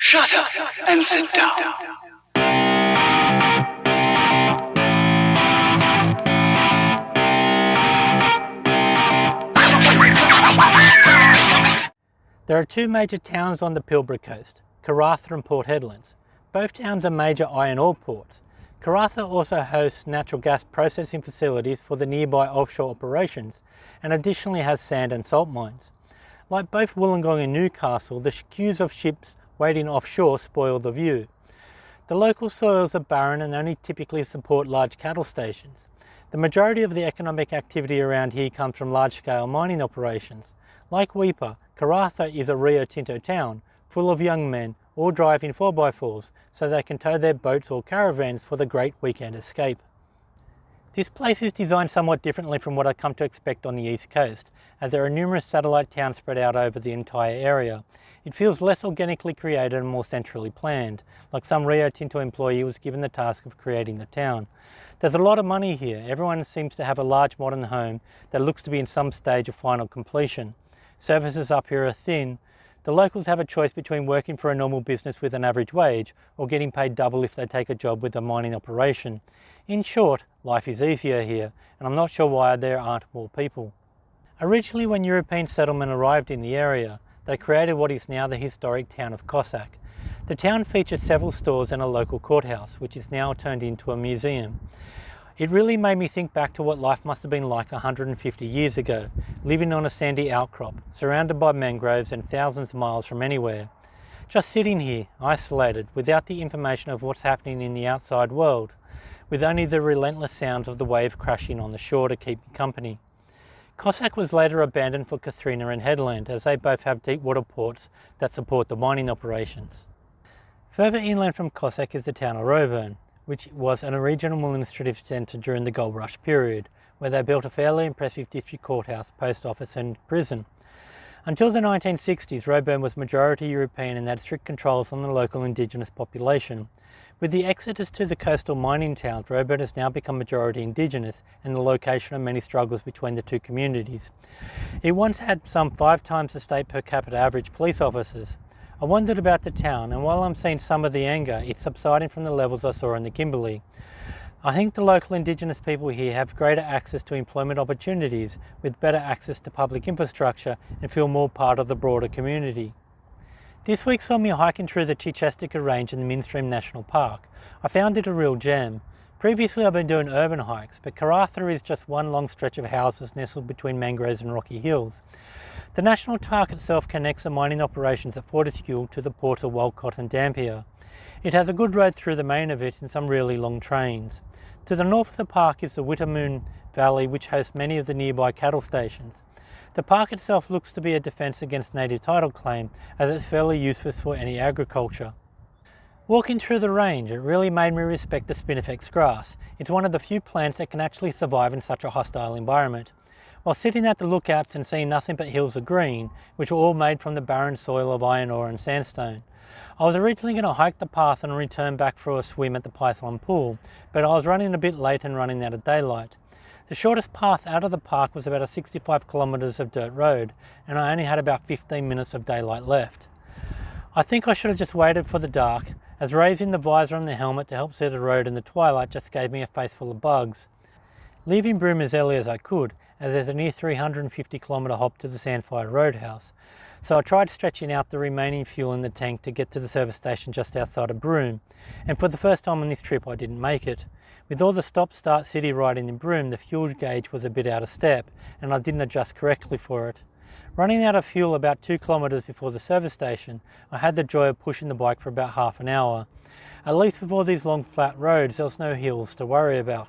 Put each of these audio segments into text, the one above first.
Shut up and sit down. There are two major towns on the Pilbara coast, Karratha and Port Hedlands. Both towns are major iron ore ports. Karratha also hosts natural gas processing facilities for the nearby offshore operations and additionally has sand and salt mines. Like both Wollongong and Newcastle, the queues of ships waiting offshore spoil the view. The local soils are barren and only typically support large cattle stations. The majority of the economic activity around here comes from large-scale mining operations. Like Weipa, Karratha is a Rio Tinto town, full of young men, all driving 4x4s so they can tow their boats or caravans for the great weekend escape. This place is designed somewhat differently from what I've come to expect on the east coast, as there are numerous satellite towns spread out over the entire area. It feels less organically created and more centrally planned, like some Rio Tinto employee was given the task of creating the town. There's a lot of money here. Everyone seems to have a large modern home that looks to be in some stage of final completion. Services up here are thin. The locals have a choice between working for a normal business with an average wage or getting paid double if they take a job with a mining operation. In short, life is easier here, and I'm not sure why there aren't more people. Originally, when European settlement arrived in the area, they created what is now the historic town of Cossack. The town features several stores and a local courthouse, which is now turned into a museum. It really made me think back to what life must have been like 150 years ago, living on a sandy outcrop, surrounded by mangroves and thousands of miles from anywhere. Just sitting here, isolated, without the information of what's happening in the outside world, with only the relentless sounds of the wave crashing on the shore to keep me company. Cossack was later abandoned for Katherina and Headland, as they both have deep water ports that support the mining operations. Further inland from Cossack is the town of Roebourne, which was a regional administrative centre during the gold rush period, where they built a fairly impressive district courthouse, post office and prison. Until the 1960s, Roebourne was majority European and had strict controls on the local indigenous population. With the exodus to the coastal mining towns, Roebourne has now become majority indigenous and the location of many struggles between the two communities. It once had some 5 times the state per capita average police officers. I wondered about the town, and while I'm seeing some of the anger, it's subsiding from the levels I saw in the Kimberley. I think the local indigenous people here have greater access to employment opportunities, with better access to public infrastructure, and feel more part of the broader community. This week saw me hiking through the Chichester Range in the Minstream National Park. I found it a real gem. Previously I've been doing urban hikes, but Karratha is just one long stretch of houses nestled between mangroves and rocky hills. The national park itself connects the mining operations at Fortescue to the ports of Walcott and Dampier. It has a good road through the main of it and some really long trains. To the north of the park is the Witamoon Valley, which hosts many of the nearby cattle stations. The park itself looks to be a defence against native title claim, as it's fairly useless for any agriculture. Walking through the range, it really made me respect the spinifex grass. It's one of the few plants that can actually survive in such a hostile environment. While sitting at the lookouts and seeing nothing but hills of green, which were all made from the barren soil of iron ore and sandstone. I was originally going to hike the path and return back for a swim at the Python pool, but I was running a bit late and running out of daylight. The shortest path out of the park was about a 65 kilometres of dirt road, and I only had about 15 minutes of daylight left. I think I should have just waited for the dark, as raising the visor on the helmet to help see the road in the twilight just gave me a face full of bugs. Leaving Broome as early as I could, as there's a near 350 kilometre hop to the Sandfire Roadhouse, so I tried stretching out the remaining fuel in the tank to get to the service station just outside of Broome, and for the first time on this trip I didn't make it. With all the stop-start city riding in Broome, the fuel gauge was a bit out of step, and I didn't adjust correctly for it. Running out of fuel about 2 kilometres before the service station, I had the joy of pushing the bike for about half an hour. At least with all these long flat roads, there was no hills to worry about.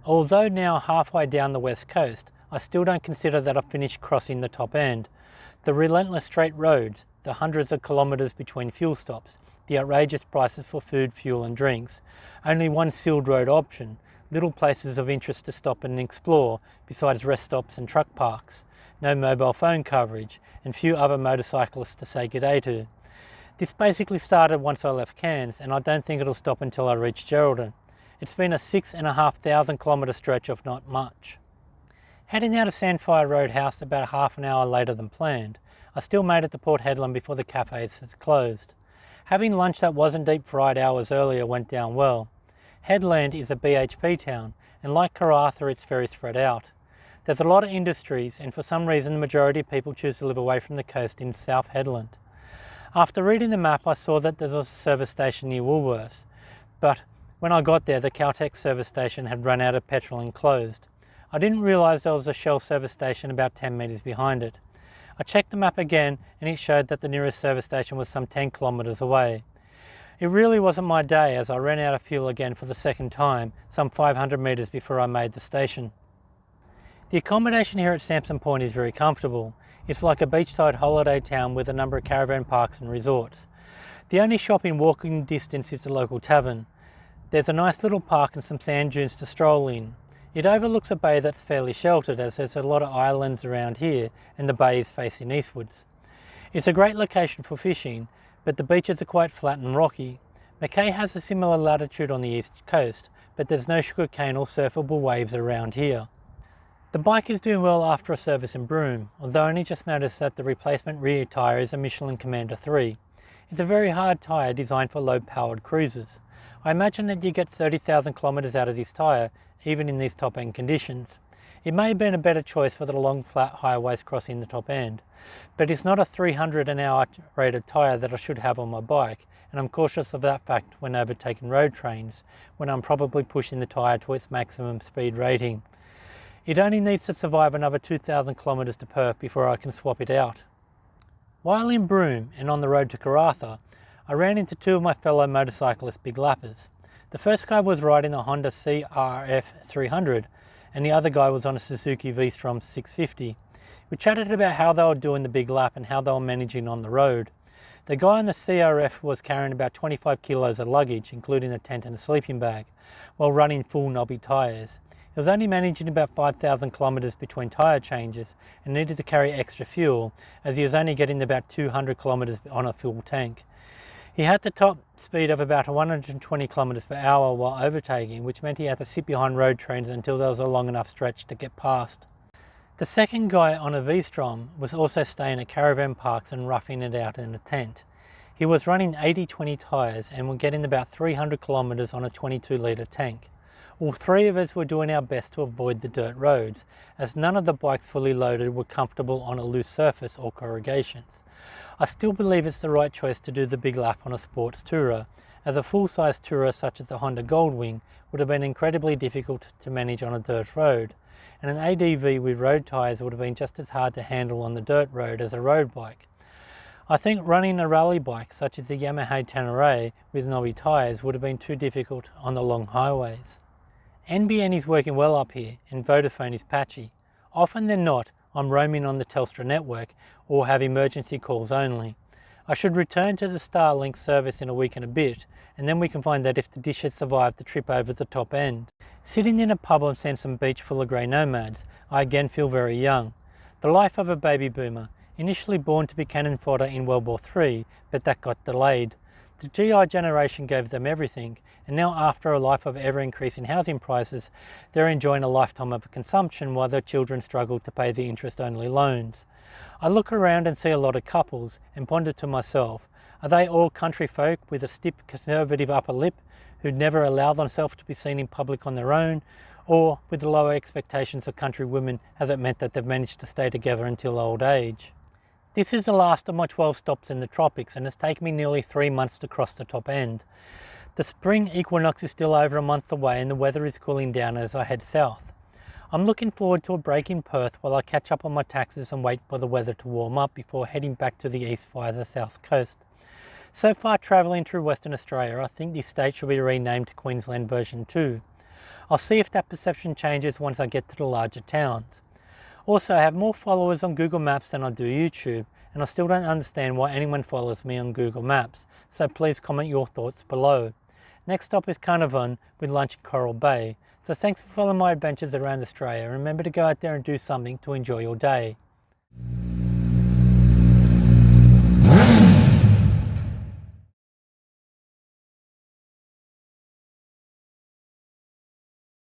Although now halfway down the west coast, I still don't consider that I've finished crossing the top end. The relentless straight roads, the hundreds of kilometres between fuel stops, the outrageous prices for food, fuel and drinks, only one sealed road option, little places of interest to stop and explore besides rest stops and truck parks, no mobile phone coverage, and few other motorcyclists to say g'day to. This basically started once I left Cairns, and I don't think it'll stop until I reach Geraldton. It's been a 6,500 kilometre stretch of not much. Heading out of Sandfire Roadhouse about half an hour later than planned, I still made it to Port Hedland before the cafes had closed. Having lunch that wasn't deep fried hours earlier went down well. Headland is a BHP town, and like Karratha, it's very spread out. There's a lot of industries, and for some reason the majority of people choose to live away from the coast in South Headland. After reading the map, I saw that there was a service station near Woolworths, but when I got there, the Caltex service station had run out of petrol and closed. I didn't realise there was a Shell service station about 10 metres behind it. I checked the map again, and it showed that the nearest service station was some 10 kilometres away. It really wasn't my day, as I ran out of fuel again for the second time, some 500 metres before I made the station. The accommodation here at Samson Point is very comfortable. It's like a beachside holiday town with a number of caravan parks and resorts. The only shop in walking distance is the local tavern. There's a nice little park and some sand dunes to stroll in. It overlooks a bay that's fairly sheltered, as there's a lot of islands around here and the bay is facing eastwards. It's a great location for fishing, but the beaches are quite flat and rocky. Mackay has a similar latitude on the east coast, but there's no sugarcane or surfable waves around here. The bike is doing well after a service in Broome, although I only just noticed that the replacement rear tyre is a Michelin Commander 3. It's a very hard tyre designed for low-powered cruisers. I imagine that you get 30,000 kilometres out of this tyre, even in these top-end conditions. It may have been a better choice for the long flat highways crossing the top end, but it's not a 300 an hour rated tyre that I should have on my bike, and I'm cautious of that fact when overtaking road trains, when I'm probably pushing the tyre to its maximum speed rating. It only needs to survive another 2,000 kilometres to Perth before I can swap it out. While in Broome and on the road to Karratha, I ran into two of my fellow motorcyclist big lappers. The first guy was riding a Honda CRF 300 and the other guy was on a Suzuki V-Strom 650. We chatted about how they were doing the big lap and how they were managing on the road. The guy on the CRF was carrying about 25 kilos of luggage, including a tent and a sleeping bag, while running full knobby tyres. He was only managing about 5,000 kilometres between tyre changes and needed to carry extra fuel, as he was only getting about 200 kilometres on a full tank. He had the top speed of about 120 kilometres per hour while overtaking, which meant he had to sit behind road trains until there was a long enough stretch to get past. The second guy on a V-Strom was also staying at caravan parks and roughing it out in a tent. He was running 80-20 tyres and were getting about 300 kilometres on a 22-litre tank. All three of us were doing our best to avoid the dirt roads, as none of the bikes fully loaded were comfortable on a loose surface or corrugations. I still believe it's the right choice to do the big lap on a sports tourer, as a full-size tourer such as the Honda Goldwing would have been incredibly difficult to manage on a dirt road, and an ADV with road tyres would have been just as hard to handle on the dirt road as a road bike. I think running a rally bike such as the Yamaha Tenere with knobby tyres would have been too difficult on the long highways. NBN is working well up here and Vodafone is patchy. Often than not, I'm roaming on the Telstra network or have emergency calls only. I should return to the Starlink service in a week and a bit, and then we can find out if the dish has survived the trip over the top end. Sitting in a pub on Sansom Beach full of grey nomads, I again feel very young. The life of a baby boomer, initially born to be cannon fodder in World War III, but that got delayed. The GI generation gave them everything, and now after a life of ever-increasing housing prices, they're enjoying a lifetime of consumption while their children struggle to pay the interest-only loans. I look around and see a lot of couples and ponder to myself, are they all country folk with a stiff conservative upper lip who'd never allow themselves to be seen in public on their own, or with the lower expectations of country women has it meant that they've managed to stay together until old age? This is the last of my 12 stops in the tropics and it's taken me nearly 3 months to cross the top end. The spring equinox is still over a month away and the weather is cooling down as I head south. I'm looking forward to a break in Perth while I catch up on my taxes and wait for the weather to warm up before heading back to the east via the south coast. So far travelling through Western Australia, I think this state should be renamed to Queensland version 2. I'll see if that perception changes once I get to the larger towns. Also, I have more followers on Google Maps than I do YouTube, and I still don't understand why anyone follows me on Google Maps, so please comment your thoughts below. Next stop is Carnarvon with lunch in Coral Bay, so thanks for following my adventures around Australia. Remember to go out there and do something to enjoy your day.